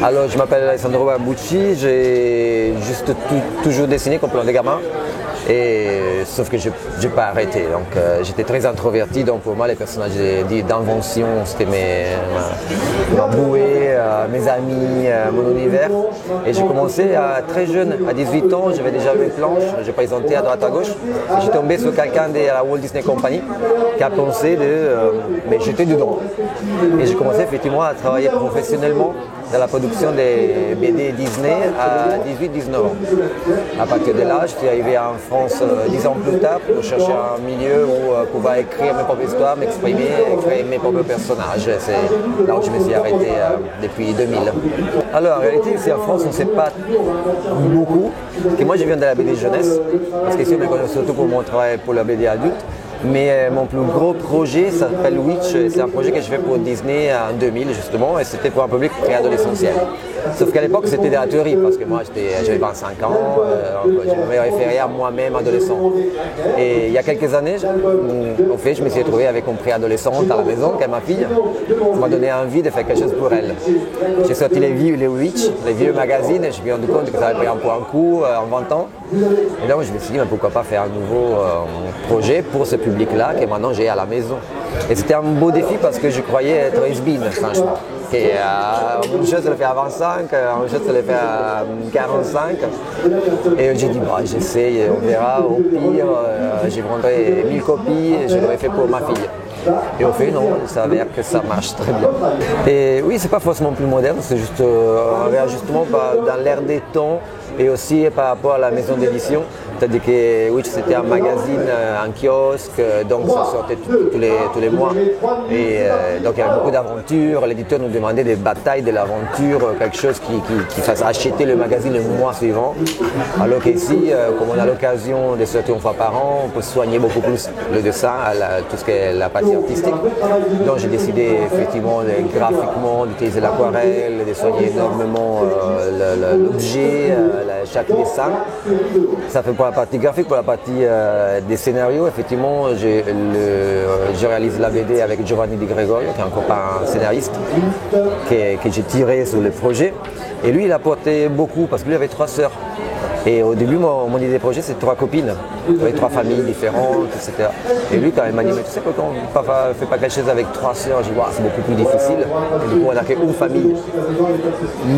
Alors, je m'appelle Alessandro Barbucci, j'ai juste toujours dessiné comme plan de gamin. Sauf que je n'ai pas arrêté. Donc, j'étais très introverti, donc pour moi les personnages d'invention c'était ma bouée, mes amis, mon univers. Et j'ai commencé très jeune, à 18 ans, j'avais déjà mes planches, j'ai présenté à droite à gauche. J'ai tombé sur quelqu'un de la Walt Disney Company qui a pensé mais j'étais dedans. Et j'ai commencé effectivement à travailler professionnellement dans la production des BD Disney à 18-19 ans. À partir de là, je suis arrivé en France 10 ans plus tard pour chercher un milieu où pouvoir écrire mes propres histoires, m'exprimer, créer mes propres personnages. C'est là où je me suis arrêté depuis 2000. Alors en réalité, ici en France, on ne sait pas beaucoup. Et moi, je viens de la BD jeunesse, parce qu'ici, on me connaît surtout pour mon travail pour la BD adulte. Mais mon plus gros projet s'appelle Witch, c'est un projet que je fais pour Disney en 2000 justement, et c'était pour un public préadolescentiel. Sauf qu'à l'époque c'était de la théorie, parce que moi j'avais 25 ans, je me référais à moi-même adolescent. Et il y a quelques années, en fait, je me suis retrouvé avec une préadolescente à la maison, qui est ma fille, qui m'a donné envie de faire quelque chose pour elle. J'ai sorti les Witch, les vieux magazines, et je me suis rendu compte que ça avait pris un peu un coup en 20 ans. Et donc je me suis dit, mais pourquoi pas faire un nouveau projet pour ce public-là que maintenant j'ai à la maison. Et c'était un beau défi parce que je croyais être has-been, franchement. Une chose de le faire à 25, une chose de le faire à 45. Et j'ai dit, bah, j'essaye, on verra. Au pire, j'ai vendu 1000 copies et je l'aurais fait pour ma fille. Et au fait, non, il s'avère que ça marche très bien. Et oui, c'est pas forcément plus moderne, c'est juste un réajustement dans l'air des temps et aussi par rapport à la maison d'édition. C'est-à-dire que Witch c'était un magazine, un kiosque, donc ça sortait tous les mois. Et donc il y avait beaucoup d'aventures, l'éditeur nous demandait des batailles de l'aventure, quelque chose qui fasse acheter le magazine le mois suivant. Alors qu'ici, comme on a l'occasion de sortir une fois par an, on peut soigner beaucoup plus le dessin, tout ce qui est la partie artistique. Donc j'ai décidé effectivement graphiquement d'utiliser l'aquarelle, de soigner énormément l'objet, chaque dessin. Ça fait pour la partie graphique, pour la partie des scénarios, effectivement, je réalise la BD avec Giovanni Di Gregorio, qui est un copain scénariste, que j'ai tiré sur le projet. Et lui, il a apporté beaucoup, parce que lui avait 3 sœurs. Et au début, mon idée de projet, c'était 3 copines, avec 3 familles différentes, etc. Et lui, quand il m'a dit, mais tu sais quand on ne fait pas quelque chose avec 3 sœurs, j'ai dit, wow, c'est beaucoup plus difficile. Et du coup, on n'a qu'une famille.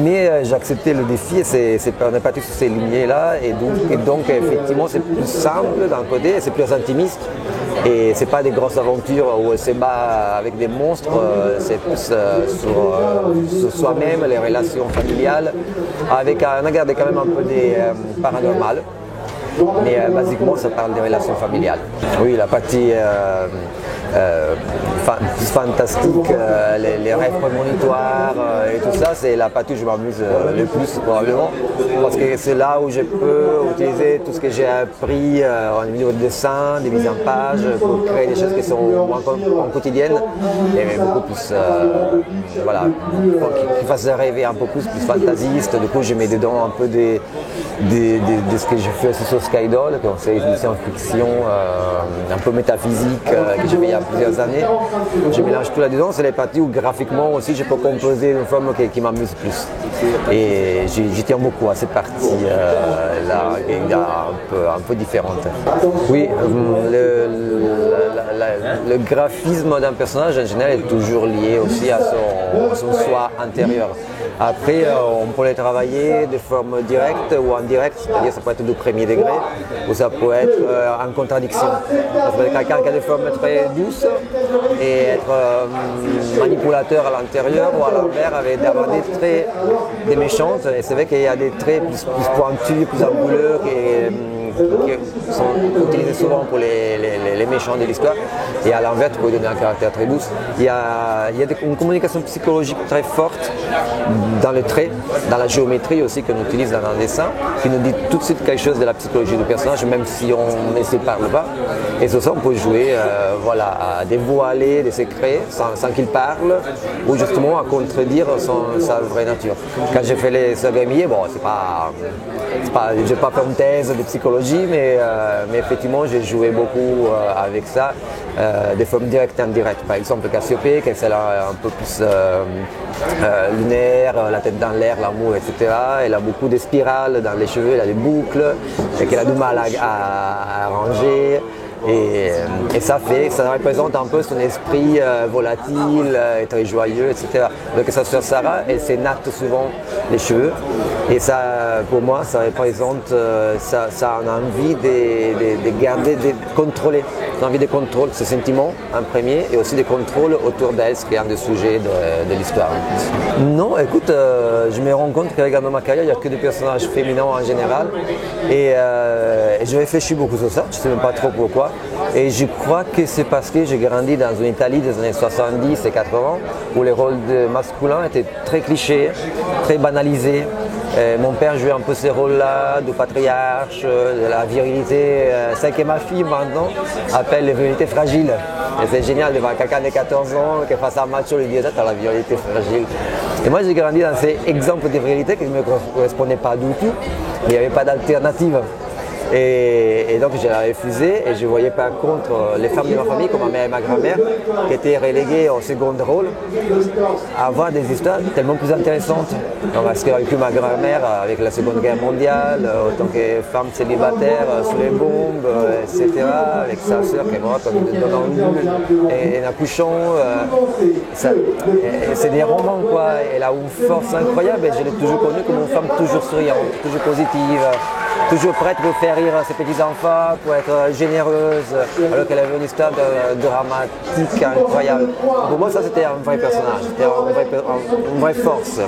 Mais j'ai accepté le défi et on n'est pas tous sur ces lignées-là. Et donc, effectivement, c'est plus simple d'un côté, c'est plus intimiste. Et c'est pas des grosses aventures où on se bat avec des monstres, c'est plus sur soi-même, les relations familiales, avec on a gardé quand même un peu des paranormal. Mais basiquement, ça parle des relations familiales. Oui, la partie fantastique, les rêves prémonitoires et tout ça, c'est la partie où je m'amuse le plus probablement. Parce que c'est là où je peux utiliser tout ce que j'ai appris au niveau de dessin, des mises en page, pour créer des choses qui sont moins quotidiennes, et beaucoup plus, voilà, qui fassent rêver un peu plus fantasiste. Du coup, je mets dedans un peu de ce que je fais aussi sur Skydoll, c'est une science-fiction un peu métaphysique que j'ai fait il y a plusieurs années. Je mélange tout là-dedans, c'est les parties où graphiquement aussi je peux composer une forme qui m'amuse plus. Et j'y tiens beaucoup à cette partie-là, qui est un peu différente. Oui, le graphisme d'un personnage en général est toujours lié aussi à son soi intérieur. Après, on peut les travailler de forme directe ou indirecte, c'est-à-dire ça peut être du premier degré ou ça peut être en contradiction. Ça peut être quelqu'un qui a des formes très douces et être manipulateur à l'intérieur ou à l'envers avec d'avoir des traits des méchantes. Et c'est vrai qu'il y a des traits plus pointus, plus anguleux qui sont utilisés souvent pour les méchants de l'histoire. Et à l'envers, tu peux donner un caractère très doux. Il y a une communication psychologique très forte dans le trait, dans la géométrie aussi qu'on utilise dans un dessin, qui nous dit tout de suite quelque chose de la psychologie du personnage, même si on ne s'y parle pas. Et sur ça, on peut jouer à dévoiler des secrets sans qu'il parle, ou justement à contredire sa vraie nature. Quand j'ai fait les Sagamillés, bon, je n'ai pas fait une thèse de psychologie, mais mais effectivement, j'ai joué beaucoup avec ça, des formes directes et indirectes. Par exemple, Cassiopée, qui est celle un peu plus lunaire, la tête dans l'air, l'amour, etc. Elle a beaucoup de spirales dans les cheveux, elle a des boucles, et qu'elle a du mal à arranger. Et ça représente un peu son esprit volatile, très joyeux, etc. Donc sa sœur Sarah, elle s'énatte souvent les cheveux. Et ça, pour moi, ça représente, ça a envie de garder, de contrôler. J'ai envie de contrôler ce sentiment en premier et aussi de contrôle autour d'elle, ce qui est un des sujets de l'histoire. Non, écoute, je me rends compte qu'avec ma carrière, il n'y a que des personnages féminins en général. Et je réfléchis beaucoup sur ça, je ne sais même pas trop pourquoi. Et je crois que c'est parce que j'ai grandi dans une Italie des années 70 et 80 où les rôles masculins étaient très clichés, très banalisés. Mon père jouait un peu ces rôles-là, du patriarche, de la virilité, celle que ma fille maintenant appelle les virilités fragiles. Et c'est génial de voir quelqu'un de 14 ans qui face à un macho lui dit t'as la virilité fragile. Et moi j'ai grandi dans ces exemples de virilité qui ne me correspondaient pas du tout, il n'y avait pas d'alternative. Et donc j'ai refusé et je voyais par contre les femmes de ma famille, comme ma mère et ma grand-mère, qui étaient reléguées au second rôle, avoir des histoires tellement plus intéressantes. Donc, parce qu'avec ma grand-mère, avec la Seconde Guerre mondiale, en tant que femme célibataire sous les bombes, etc., avec sa sœur qui est morte dans une et en accouchant, c'est des romans quoi. Elle a une force incroyable et je l'ai toujours connue comme une femme toujours souriante, toujours positive. Toujours prête pour faire rire ses petits-enfants, pour être généreuse, alors qu'elle avait une histoire dramatique incroyable. Pour moi, ça c'était un vrai personnage, c'était une vraie force.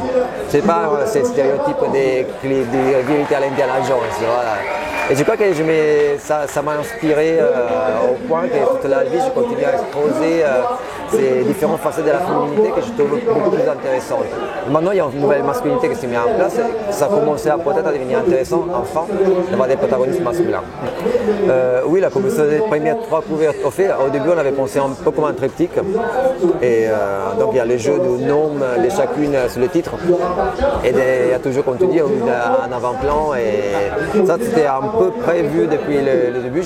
C'est pas ces stéréotypes des vérités à l'Indiana Jones. Voilà. Et je crois que ça m'a inspiré au point que toute la vie, je continue à exposer ces différentes facettes de la féminité que je trouve beaucoup plus intéressantes. Maintenant, il y a une nouvelle masculinité qui s'est mise en place. Ça a commencé peut-être à devenir intéressant, enfin, d'avoir des protagonistes masculins. Oui, la commencé les premières 3 couvertures. Au début, on avait pensé un peu comme un triptyque. Et donc, il y a le jeu du nom de chacune sur le titre. Et il y a toujours, comme tu dis, un avant-plan. Et ça, c'était un peu prévu depuis le début.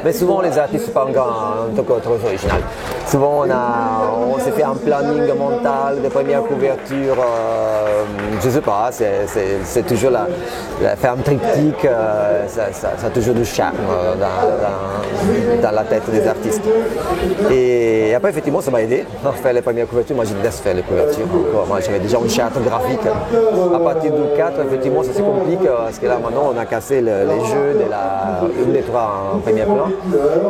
Mais souvent, les artistes ne sont pas en tant qu'autre original. Souvent, on s'est fait un planning mental de première couverture. Je ne sais pas, c'est toujours faire un triptyque, ça a toujours du charme dans la tête des artistes. Et après, effectivement, ça m'a aidé à faire les premières couvertures. Moi, je laisse faire les couvertures. Moi, j'avais déjà une charte graphique. À partir du 4, effectivement, ça se complique parce que là, maintenant, on a cassé les jeux de une des 3 en premier plan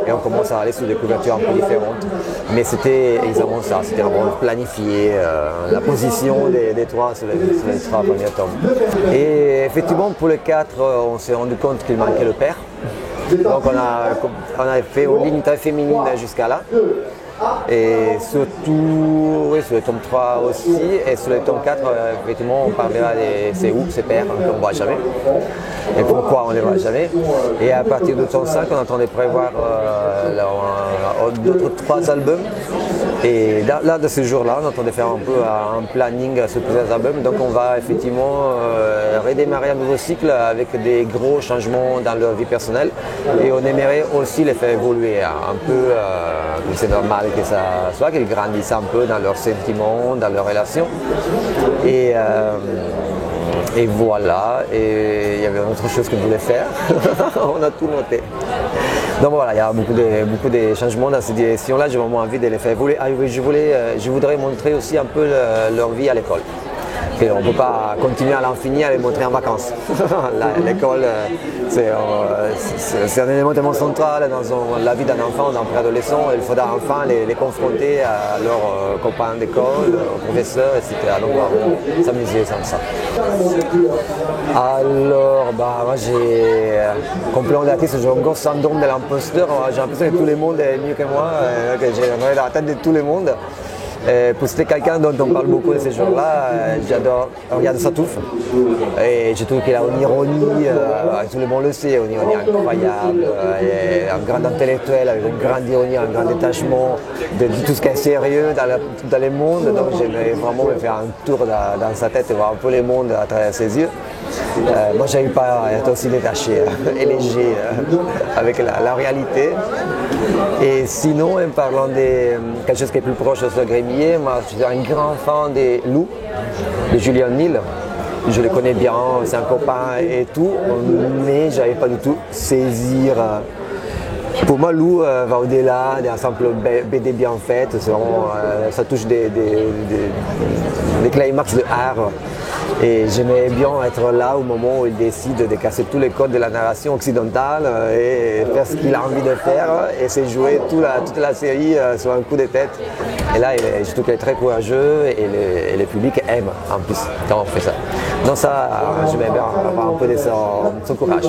et on commence à aller sur des couvertures un peu différentes. Mais c'était exactement ça, c'était vraiment planifié, la position des 3 sur les 3 premiers tomes. Et effectivement, pour le 4, on s'est rendu compte qu'il manquait le père. Donc on a fait une ligne très féminine jusqu'à là. Et surtout, oui, sur le tome 3 aussi, et sur le tome 4, effectivement, on parlera de ses où, ses pères, qu'on ne voit jamais, et pourquoi on ne les voit jamais. Et à partir de tome 5, on entendait prévoir d'autres 3 albums. Et là, de ce jour-là, on entendait faire un peu un planning sur plusieurs albums. Donc on va effectivement redémarrer un nouveau cycle avec des gros changements dans leur vie personnelle. Et on aimerait aussi les faire évoluer un peu, c'est normal que ça soit, qu'ils grandissent un peu dans leurs sentiments, dans leurs relations. Et voilà, et il y avait une autre chose que je voulais faire, on a tout noté. Donc voilà, il y a beaucoup de changements dans cette direction-là, j'ai vraiment envie de les faire évoluer. Je voudrais montrer aussi un peu leur vie à l'école. On ne peut pas continuer à l'infini à les montrer en vacances. L'école, c'est un élément tellement central dans la vie d'un enfant, d'un préadolescent. Il faudra enfin les confronter à leurs copains d'école, aux professeurs, etc. Donc on va s'amuser sans ça. Alors, moi comme plan d'artiste, j'ai encore syndrome de l'imposteur. J'ai l'impression que tout le monde est mieux que moi, que j'ai la tête de tout le monde. Pour citer quelqu'un dont on parle beaucoup de ces jours-là, j'adore Oriane Satouf. Et je trouve qu'il a une ironie, tout le monde le sait, une ironie incroyable, un grand intellectuel avec une grande ironie, un grand détachement de tout ce qui est sérieux dans le monde. Donc j'aimerais vraiment me faire un tour dans sa tête et voir un peu le monde à travers ses yeux. Moi, j'arrive pas à être aussi détaché et léger avec la réalité. Et sinon, en parlant de quelque chose qui est plus proche de ce grémier, moi, je suis un grand fan des loups, de Julien Nil. Je le connais bien, c'est un copain et tout, mais je n'arrive pas du tout saisir. Pour moi, Lou va au-delà d'un simple BD bien fait. Ça touche des climax de art. Et j'aimais bien être là au moment où il décide de casser tous les codes de la narration occidentale et faire ce qu'il a envie de faire et c'est jouer toute la série sur un coup de tête. Et là, je trouve qu'il est très courageux et le public aime en plus quand on fait ça. Donc ça, j'aimais bien avoir un peu de son courage.